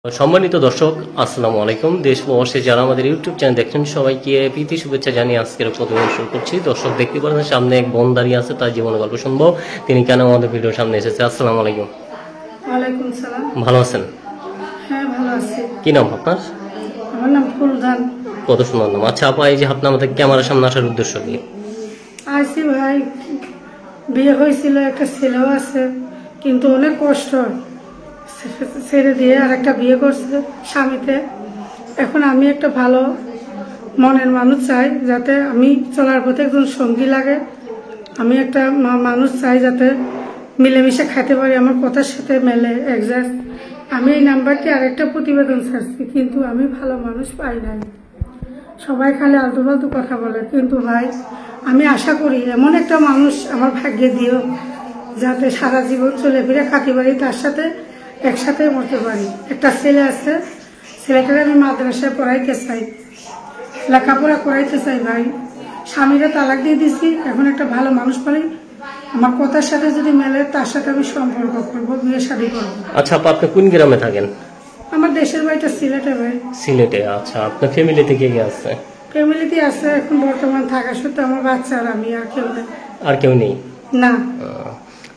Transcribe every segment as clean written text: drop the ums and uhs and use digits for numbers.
সম্মানিত দর্শক, আসসালামু আলাইকুম। দেশ প্রবাসে যারা আমাদের ইউটিউব চ্যানেল দেখছেন সবাইকে প্রীতি শুভেচ্ছা জানিয়ে আজকের প্রতিবেদন শুরু করছি। দর্শক দেখতে পাচ্ছেন সামনে এক বোন দাঁড়িয়ে আছে, তার জীবনের গল্প শুনবো। তিনি কেন আমাদের ভিডিওর সামনে এসেছে। আসসালামু আলাইকুম। ওয়ালাইকুম সালাম। ভালো আছেন? হ্যাঁ, ভালো আছি। কি নাম আপনার? আমার নাম ফুলধান। কত সুন্দর নাম। আচ্ছা আপা, এই যে আপনি আমাদের ক্যামেরার সামনে আসার উদ্দেশ্য কি? আইসি ভাই, বিয়ে হয়েছিল, একটা ছেলেও আছে, কিন্তু অনেক কষ্ট। ছেড়ে দিয়ে আর একটা বিয়ে করছে স্বামীতে। এখন আমি একটা ভালো মনের মানুষ চাই, যাতে আমি চলার পথে একজন সঙ্গী লাগে। আমি একটা মানুষ চাই যাতে মিলেমিশে খাইতে পারি, আমার কথার সাথে মেলে একজাস্ট। আমি এই নাম্বারটি আরেকটা প্রতিবেদন ছাড়ছি, কিন্তু আমি ভালো মানুষ পাই নাই। সবাই খালি আলতু ফালতু কথা বলে, কিন্তু ভাই আমি আশা করি এমন একটা মানুষ আমার ভাগ্যে দিও, যাতে সারা জীবন চলে ফিরে খাতে পারি, তার সাথে একসাথে মরতে পারি। একটা ছেলে আছে, ছেলেটাকে আমি মাদ্রাসায় পড়াইতে চাই, লেখাপড়া করাইতে চাই ভাই। স্বামীরা তালাক দিয়ে দিচ্ছি, এখন একটা ভালো মানুষ পাই, আমার কথার সাথে যদি মেলে, তার সাথে আমি সম্পর্ক করবো, বিয়ে শাদী করবো। আচ্ছা আপা, আপনি কোন গ্রামে থাকেন? আমার দেশের বাড়িটা সিলেটে ভাই। সিলেটে। আচ্ছা, আপনার ফ্যামিলিতে কে কে আছে? ফ্যামিলিতে আছে এখন বর্তমান থাকা সত্ত্বেও আমার বাচ্চা আর আমি, আর কেউ নেই। আর কেউ নেই? না।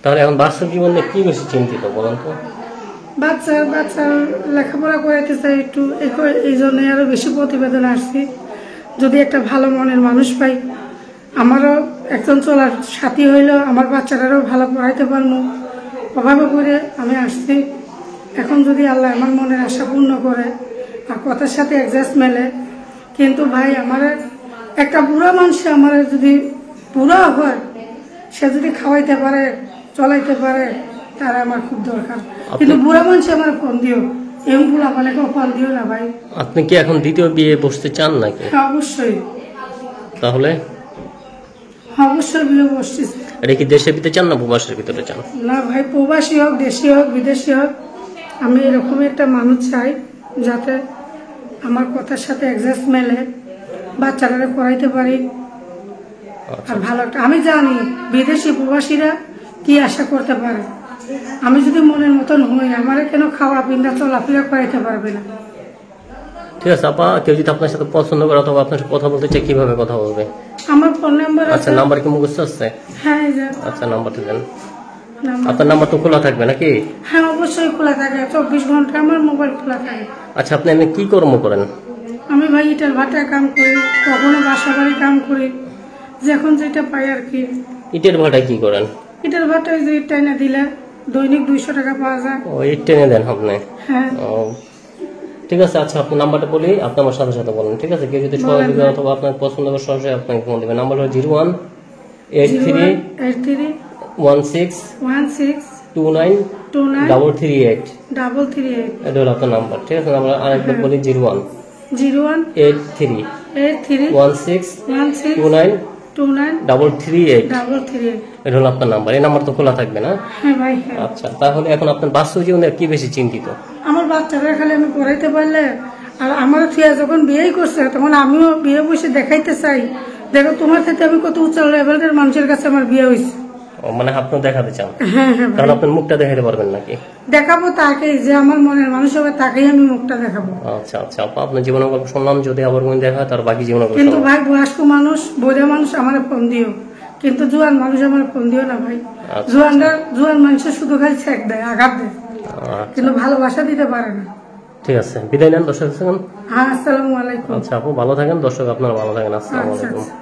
তাহলে এখন বাস্তব জীবনে কি বেশি চিন্তিত বলেন তো? বাচ্চা লেখাপড়া করাইতে চাই একটু, এই জন্য আরো বেশি প্রতিবেদন আসছি। যদি একটা ভালো মনের মানুষ পাই, আমারও একজন চলার সাথী হইলো, আমার বাচ্চাটারও ভালো পড়াইতে পারবো, অভাবে করে আমি আসছি। এখন যদি আল্লাহ আমার মনের আশা পূর্ণ করে আর কথার সাথে অ্যাডজাস্ট মেলে, কিন্তু ভাই আমার একটা বুড়া মানুষ, আমার যদি বুড়া হয়, সে যদি খাওয়াইতে পারে, চলাইতে পারে, তারা আমার খুব দরকার। কিন্তু বুড়া মানুষ আমার ফোন দিও, এম বুড়া মানে কেউ ফোন দিও না ভাই। আপনি কি এখন দ্বিতীয় বিয়ে বসতে চান নাকি? হ্যাঁ অবশ্যই। তাহলে অবশ্যই বিয়ে বসতেছি। এটা কি দেশের ভিতরে চান না প্রবাসের ভিতরে চান? না ভাই, প্রবাসী হোক, দেশি হোক, বিদেশি হোক, আমি এরকম একটা মানুষ চাই যাতে আমার কথার সাথে অ্যাডজাস্ট মেলে, বাচ্চারা পড়াইতে পারি। আর ভালো একটা, আমি জানি বিদেশি প্রবাসীরা কি আশা করতে পারে। আমি যদি মনের মতন হই, আমার কেন খাওয়া পিন্দা চলাফেরা করাইতে পারবে না। ঠিক আছে আপা, কেউ যদি আপনার সাথে পছন্দ করে অথবা আপনার সাথে কথা বলতে চাই, কিভাবে কথা বলবে? আমার ফোন নাম্বার আচ্ছা, আছে। নাম্বার কি মুখস্থ আছে? হ্যাঁ। আচ্ছা, নাম্বারটা দেন। আপনার নাম্বার তো খোলা থাকবে নাকি? হ্যাঁ অবশ্যই খোলা থাকে, 24 ঘন্টা আমার মোবাইল খোলা থাকে। আচ্ছা, আপনি এমনি কি কর্ম করেন? আমি ভাই ইটার ভাটায় কাম করি, কখনো বাসা বাড়ি কাম করি, যখন যেটা পাই আর কি। ইটের ভাটায় কি করেন? ইটার ভাটায় যে ইট টাইনা দিলে দৈনিক 200 টাকা পাওয়া যায়। ও, ইট টেনে দেন আপনি? হ্যাঁ। ও ঠিক আছে। আচ্ছা, আপনি নাম্বারটা বলি, আপনি আমার সাথে সাথে বলেন, ঠিক আছে? কেউ যদি সহযোগী অথবা আপনার পছন্দ করে সরাসরি আপনাকে ফোন দেবেন। নাম্বার হলো 018316293338। এটা হলো আপনার নাম্বার, ঠিক আছে? আমরা আরেকবার বলি 018316293338। এটা হলো আপনার নাম্বার। এই নাম্বার তো খোলা থাকবে না? হ্যাঁ ভাই। আচ্ছা, তাহলে এখন আপনার বাস্তব জীবনে কি বেশি চিন্তিত? আমার বাচ্চারা খালি আমি পড়াইতে পারলে, আর আমার থিয়া যখন বিয়েই করছে, তখন আমিও বিয়ে বসে দেখাইতে চাই, দেখো তোমার থেকে আমি কত উচ্চ লেভেলের মানুষের কাছে আমার বিয়ে হয়েছে। মানে আপনি দেখাতে চান? হ্যাঁ হ্যাঁ। তাহলে আপনার মুখটা দেখাতে পারবেন নাকি? দেখাবো তাকেই, যে আমার মনের মানুষ হবে, তাকেই আমি মুখটা দেখাবো। আচ্ছা আচ্ছা আপা, আপনার জীবনের গল্প শুনলাম। যদি আবার কোন দেখা হয়, তার বাকি জীবনের গল্প কিন্তু শুনলাম। ভাই বয়স্ক মানুষ, বইরা মানুষ আমার ফোন দিও, কিন্তু জোয়ান মানুষ আমার ফোন দিও না ভাই। জোয়ান মানুষের শুধু খালি ছেক দেয়, আঘাত দেয়, কিন্তু ভালোবাসা দিতে পারে না। ঠিক আছে, বিদায় নেন দর্শক। হ্যাঁ, আসসালামু আলাইকুম। আচ্ছা আপু, ভালো থাকেন। দর্শক আপনারা ভালো থাকেন। আসসালামু আচ্ছা আলাইকুম। আচ্ছা।